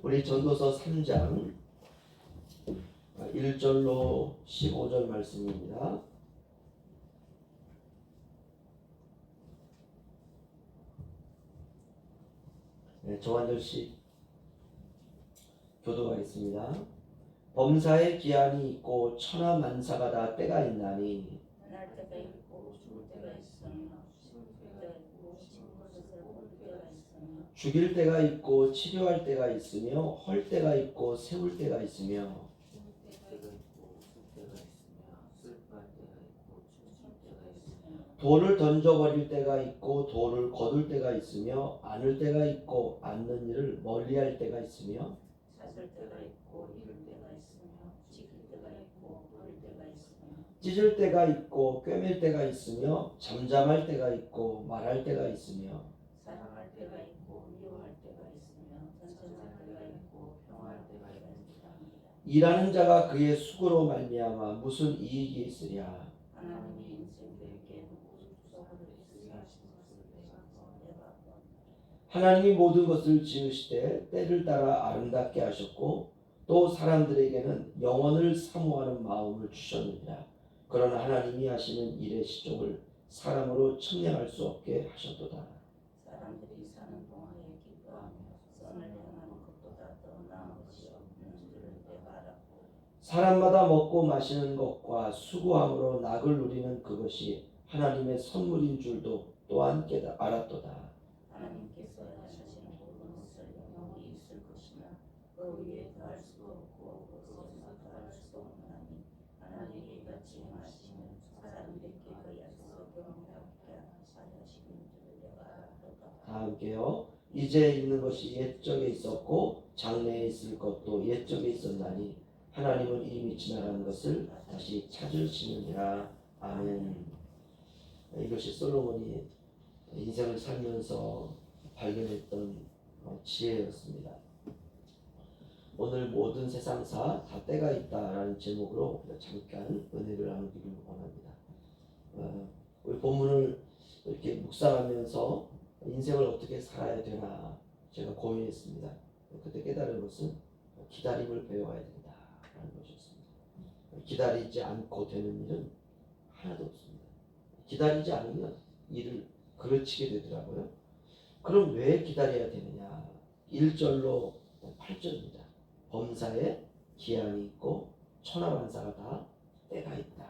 우리 전도서 3장 1절로 15절 말씀입니다. 정한절씩 교도하겠습니다. 범사에 기한이 있고 천하만사가 다 때가 있나니 날 때가 있고 죽을 때가 있으며 쉴 때가 있고 친구를 볼 때가 있으며 죽일 때가 있고 치료할 때가 있으며 헐 때가 있고 세울 때가 있으며 죽을 때가 있고 웃을 때가 있으며 슬퍼할 때가 있고 춤출 때가 있으며 돌을 던져버릴 때가 있고 돌을 거둘 때가 있으며 안을 때가 있고 안는 일을 멀리할 때가 있으며 찾을 때가 있고 잃을 때가 있으며 지킬 때가 있고 버릴 때가 있으며 찢을 때가 있고 꿰맬 때가 있으며 잠잠할 때가 있고 말할 때가 있으며 사랑할 때가 있고 미워할 때가 있으며 전쟁할 때가 있고 평화할 때가 있습니다. 일하는 자가 그의 수고로 말미암아 무슨 이익이 있으랴. 하나님이 인생들에게 모든 주사를 있으게 하신 것을 내가 하나님이 모든 것을 지으시되 때를 따라 아름답게 하셨고 또 사람들에게는 영원을 사모하는 마음을 주셨느니라. 그러나 하나님이 하시는 일의 시종을 사람으로 측량할 수 없게 하셨도다. 사람들이 사는 동안에 기뻐하며 선을 행하는 것보다 더 나은 것이 없는 줄을 내가 알았고 사람마다 먹고 마시는 것과 수고함으로 낙을 누리는 그것이 하나님의 선물인 줄도 또한 알았도다. 하나님께서 하시는 모든 것을 영원히 있을 것이나 그 위에 더할 수도 없고 그것에서 더할 수도 없나니 하나님이 이같이 행하시면 사람들에게 그 약속을 경험하게 하시는 줄을 내가 알았도다. 다 함께요. 이제 있는 것이 옛적에 있었고 장래에 있을 것도 옛적에 있었나니 하나님은 이미 지나간 것을 다시 찾으시느니라. 아멘. 이것이 솔로몬이 인생을 살면서 발견했던 지혜였습니다. 오늘 모든 세상사 다 때가 있다라는 제목으로 잠깐 은혜를 나누기를 원합니다. 우리 본문을 이렇게 묵상하면서 인생을 어떻게 살아야 되나 제가 고민했습니다. 그때 깨달은 것은 기다림을 배워야 된다라는 것이었습니다. 기다리지 않고 되는 일은 하나도 없습니다. 기다리지 않으면 일을 그르치게 되더라고요. 그럼 왜 기다려야 되느냐? 1절로 8절입니다. 범사에 기한이 있고 천하만사가 다 때가 있다.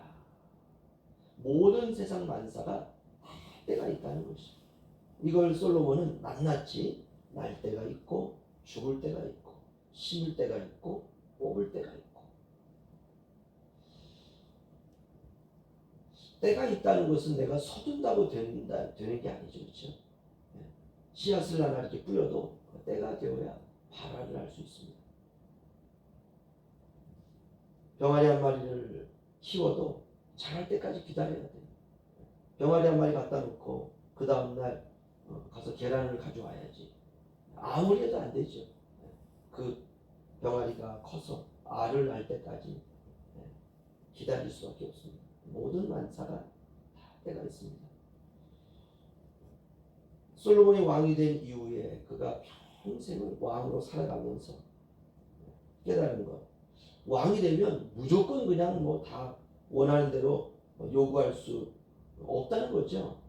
모든 세상 만사가 다 때가 있다는 것이죠. 이걸 솔로몬은 낱낱이 날 때가 있고 죽을 때가 있고 심을 때가 있고 뽑을 때가 있고 때가 있다는 것은 내가 서둔다고 되는 게 아니죠. 그렇죠? 씨앗을 하나 이렇게 뿌려도 때가 되어야 발화를 할 수 있습니다. 병아리 한 마리를 키워도 자랄 때까지 기다려야 돼요. 병아리 한 마리 갖다 놓고 그 다음날 가서 계란을 가져와야지. 아무리 해도 안 되죠. 그 병아리가 커서 알을 낳을 때까지 기다릴 수밖에 없습니다. 모든 만사가 다 때가 있습니다. 솔로몬이 왕이 된 이후에 그가 평생을 왕으로 살아가면서 깨달은 것. 왕이 되면 무조건 그냥 뭐 다 원하는 대로 요구할 수 없다는 거죠.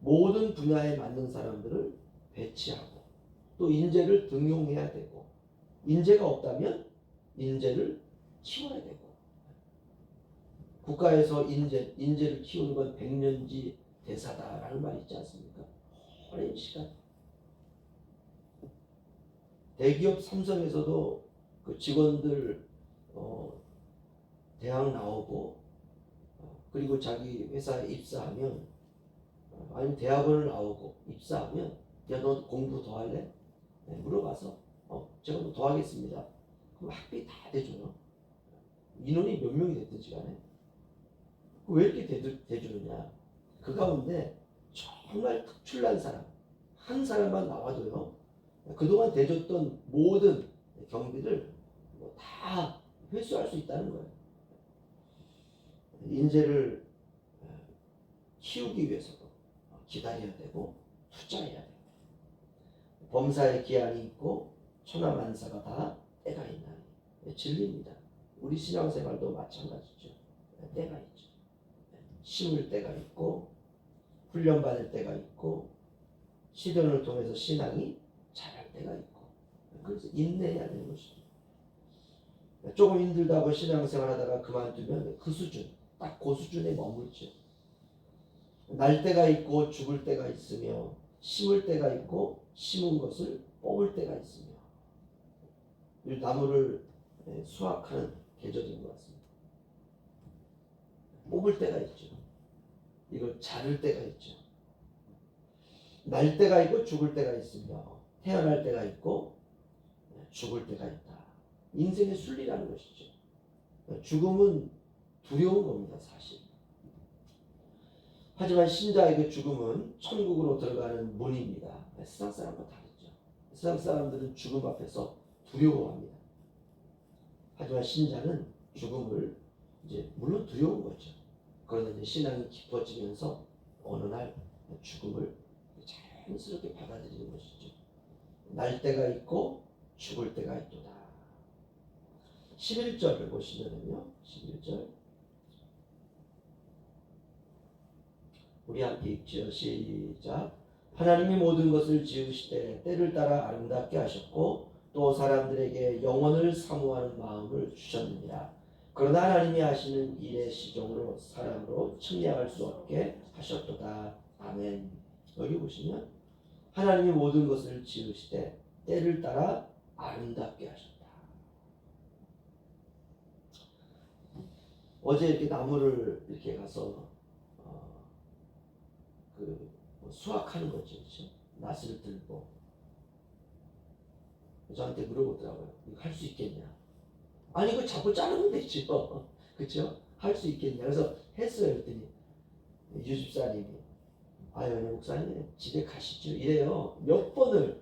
모든 분야에 맞는 사람들을 배치하고 또 인재를 등용해야 되고 인재가 없다면 인재를 키워야 되고 국가에서 인재를 키우는 건 백년지 대사다라는 말이 있지 않습니까? 오랜 시간. 대기업 삼성에서도 그 직원들 대학 나오고 그리고 자기 회사에 입사하면 아니면 대학원을 나오고 입사하면 야, 너 공부 더 할래? 물어봐서 제가 뭐 더 하겠습니다. 그럼 학비 다 대줘요. 인원이 몇 명이 됐든지 간에. 왜 이렇게 대주느냐? 그 가운데 정말 특출난 사람 한 사람만 나와도요. 그동안 대줬던 모든 경비를 다 회수할 수 있다는 거예요. 인재를 키우기 위해서도 기다려야 되고 투자해야 되고 범사에 기한이 있고 소나만사가 다 때가 있나니. 진리입니다. 우리 신앙생활도 마찬가지죠. 때가 있죠. 심을 때가 있고 훈련받을 때가 있고 시련을 통해서 신앙이 자랄 때가 있고 그래서 인내해야 되는 것입니다. 조금 힘들다고 신앙생활 하다가 그만두면 그 수준, 딱 그 수준에 머물죠. 날 때가 있고 죽을 때가 있으며 심을 때가 있고 심은 것을 뽑을 때가 있으며 이 나무를 수확하는 계절인 것 같습니다. 뽑을 때가 있죠. 이걸 자를 때가 있죠. 날 때가 있고 죽을 때가 있으며 태어날 때가 있고 죽을 때가 있다. 인생의 순리라는 것이죠. 죽음은 두려운 겁니다, 사실. 하지만 신자에게 죽음은 천국으로 들어가는 문입니다. 세상 사람과 다르죠. 세상 사람들은 죽음 앞에서 두려워합니다. 하지만 신자는 죽음을 이제 물론 두려운 거죠. 그러나 이제 신앙이 깊어지면서 어느 날 죽음을 자연스럽게 받아들이는 것이죠. 날 때가 있고 죽을 때가 있도다. 11절을 보시면요. 11절 우리 함께 읽죠. 시작. 하나님이 모든 것을 지으시되 때를 따라 아름답게 하셨고 또 사람들에게 영원을 사모하는 마음을 주셨느니라. 그러나 하나님이 하시는 일의 시종으로 사람으로 측량할 수 없게 하셨도다. 아멘. 여기 보시면 하나님이 모든 것을 지으시되 때를 따라 아름답게 하셨다. 어제 이렇게 나무를 이렇게 가서 수확하는 거죠, 그렇죠? 낫을 들고 저한테 물어보더라고요. 이거 할 수 있겠냐? 아니 이거 자꾸 자르면 되죠, 그렇죠? 할 수 있겠냐? 그래서 했어요. 그랬더니 유집사님이 아유 목사님 집에 가시죠 이래요. 몇 번을.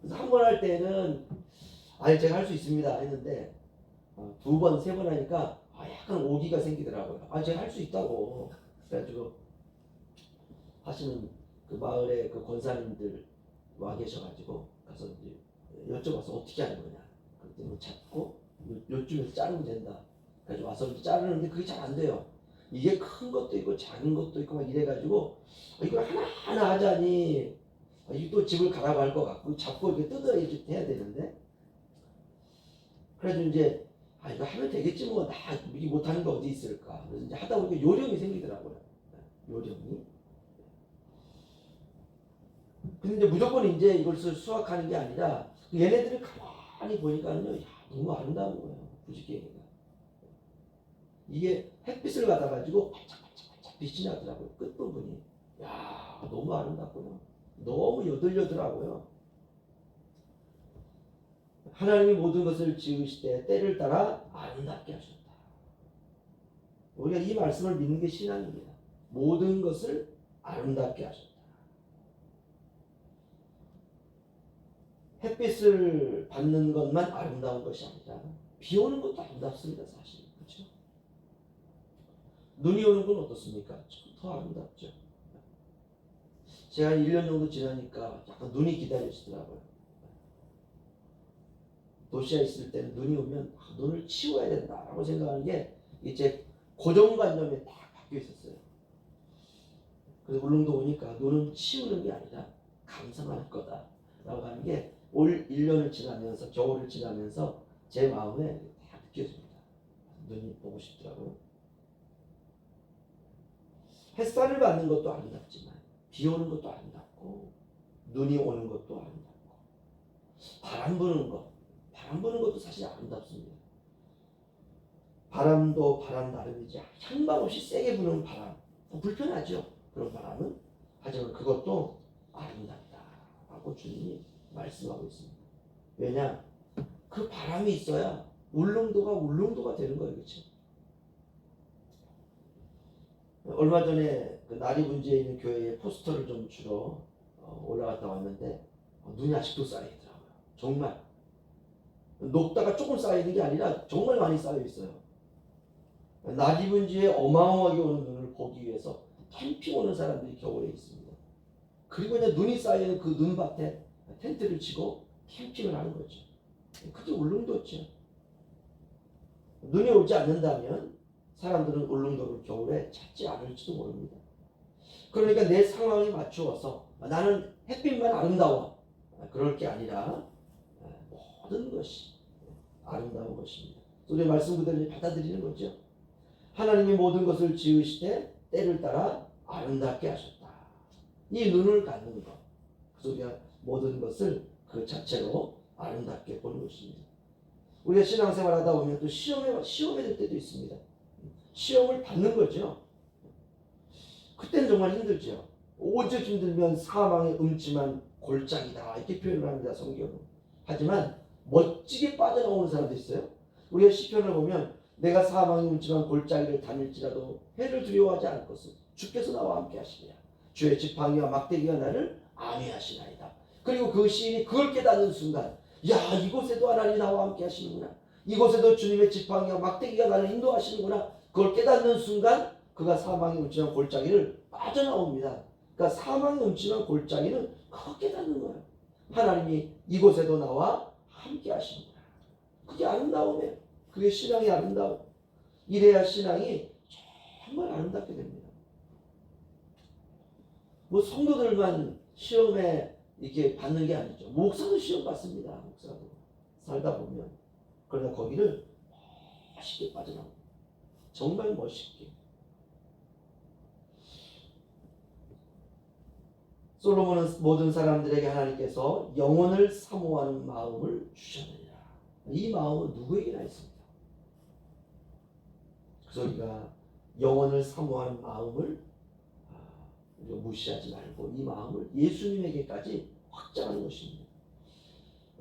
그래서 한 번 할 때는 아니 제가 할 수 있습니다 했는데 두 번, 세 번 하니까 약간 오기가 생기더라고요. 아 제가 할 수 있다고. 그래가지고 하시는 그 마을에 그 권사님들 와 계셔가지고 가서 이제 여쭤봐서 어떻게 하는 거냐. 그랬더니 잡고 요쯤에서 자르면 된다. 그래서 와서 이제 자르는데 그게 잘 안 돼요. 이게 큰 것도 있고 작은 것도 있고 막 이래가지고 이걸 하나하나 하자니 이게 또 집을 가라고 할 것 같고 잡고 이렇게 뜯어야 해야 되는데 그래도 이제 이거 하면 되겠지 뭐 나 이게 못하는 게 어디 있을까. 그래서 이제 하다 보니까 요령이 생기더라고요. 요령이. 근데 이제 무조건 이제 이걸 수확하는 게 아니라 얘네들이 가만히 보니까는요, 너무 아름다운 거예요. 부지깽이가. 이게 햇빛을 받아가지고 반짝반짝 빛이 나더라고요. 끝부분이. 야, 너무 아름답고요. 너무 여들여들하고요. 하나님이 모든 것을 지으시되 때를 따라 아름답게 하셨다. 우리가 이 말씀을 믿는 게 신앙입니다. 모든 것을 아름답게 하셨다. 햇빛을 받는 것만 아름다운 것이 아니라 비 오는 것도 아름답습니다. 사실. 그렇죠? 눈이 오는 건 어떻습니까? 더 아름답죠. 제가 1년 정도 지나니까 약간 눈이 기다려지더라고요. 도시에 있을 때는 눈이 오면 눈을 치워야 된다라고 생각하는 게 이제 고정관념에 딱 바뀌어 있었어요. 그래서 울릉도 오니까 눈은 치우는 게 아니라 감상할 거다라고 하는 게 올 1년을 지나면서 겨울을 지나면서 제 마음에 다 느껴집니다. 눈이 보고 싶더라고요. 햇살을 받는 것도 아름답지만 비 오는 것도 아름답고 눈이 오는 것도 아름답고 바람 부는 것도 사실 아름답습니다. 바람도 바람 나름이지 향방 없이 세게 부는 바람 불편하죠. 그런 바람은. 하지만 그것도 아름답다라고 주님이 말씀하고 있습니다. 왜냐? 그 바람이 있어야 울릉도가 되는 거예요. 그렇죠? 얼마 전에 그 나리분지에 있는 교회에 포스터를 좀 주러 올라갔다 왔는데 눈이 아직도 쌓이더라고요. 정말 녹다가 조금 쌓이는 게 아니라 정말 많이 쌓여 있어요. 나리분지에 어마어마하게 오는 눈을 보기 위해서 캠핑 오는 사람들이 겨울에 있습니다. 그리고 이제 눈이 쌓이는 그 눈밭에 텐트를 치고 캠핑을 하는 거죠. 그게 울릉도죠. 눈이 오지 않는다면 사람들은 울릉도를 겨울에 찾지 않을지도 모릅니다. 그러니까 내 상황에 맞추어서 나는 햇빛만 아름다워, 그럴 게 아니라 모든 것이 아름다운 것입니다. 우리의 말씀 그대로 받아들이는 거죠. 하나님이 모든 것을 지으시되 때를 따라 아름답게 하셨다. 이 눈을 갖는 것, 그래서 우리가 모든 것을 그 자체로 아름답게 보는 것입니다. 우리가 신앙생활하다 보면 또 시험에 들 때도 있습니다. 시험을 받는 거죠. 그때는 정말 힘들죠. 오직 힘들면 사망의 음침한 골짜기다, 이렇게 표현을 합니다, 성경은. 하지만 멋지게 빠져나오는 사람도 있어요. 우리가 시편을 보면 내가 사망의 음침한 골짜기를 다닐지라도 해를 두려워하지 않을 것은 주께서 나와 함께 하시리라. 주의 지팡이와 막대기가 나를 안위하시나이다. 그리고 그 시인이 그걸 깨닫는 순간, 야, 이곳에도 하나님이 나와 함께 하시는구나. 이곳에도 주님의 지팡이와 막대기가 나를 인도하시는구나. 그걸 깨닫는 순간 그가 사망의 음침한 골짜기를 빠져나옵니다. 그러니까 사망의 음침한 골짜기는 그거 깨닫는 거예요. 하나님이 이곳에도 나와 함께 하시는구나. 그게 아름다움이에요. 그게 신앙의 아름다움. 이래야 신앙이 정말 아름답게 됩니다. 뭐 성도들만 시험에 이렇게 받는 게 아니죠. 목사도 시험 받습니다. 목사도 살다 보면. 그러나 거기를 멋있게 빠져나옵니다. 정말 멋있게. 솔로몬은 모든 사람들에게 하나님께서 영혼을 사모하는 마음을 주셨느니라. 이 마음은 누구에게나 있습니다. 그래서 우리가 영혼을 사모하는 마음을 우리가 무시하지 말고 이 마음을 예수님에게까지 확장하는 것입니다.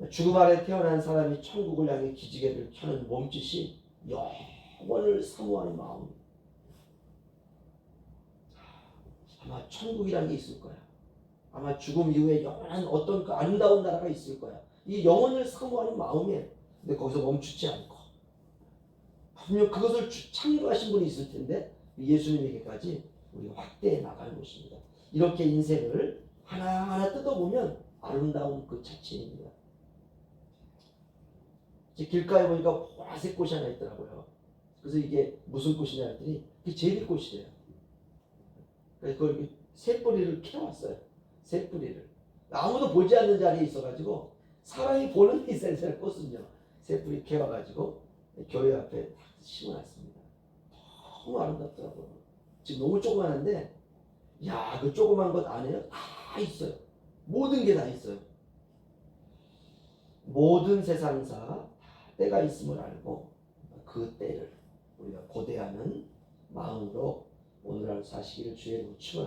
죽음 아래 태어난 사람이 천국을 향해 기지개를 켜는 몸짓이 영혼을 사모하는 마음입니다. 아마 천국이라는 게 있을 거야. 아마 죽음 이후에 영원한 어떤 그 아름다운 나라가 있을 거야. 이 영혼을 사모하는 마음이에요. 근데 거기서 멈추지 않고 분명 그것을 창조하신 분이 있을 텐데 예수님에게까지 우리가 확대해 나가는 것입니다. 이렇게 인생을 하나하나 뜯어보면 아름다운 그 자체입니다. 길가에 보니까 보라색 꽃이 하나 있더라고요. 그래서 이게 무슨 꽃이냐 했더니 그게 제비꽃이래요. 그래서 그걸 새뿌리를 캐왔어요. 새뿌리를. 아무도 보지 않는 자리에 있어가지고 사람이 보는 데 있어야 되는 꽃은요. 새뿌리 캐와가지고 교회 앞에 딱 심어놨습니다. 너무 아름답더라고요. 지금 너무 조그만한데 야, 그 조그만 것 안에요 다 있어요. 모든 게 다 있어요. 모든 세상사 다 때가 있음을 알고 그 때를 우리가 고대하는 마음으로 오늘 하루 사시기를 주의 이름으로 축원합니다.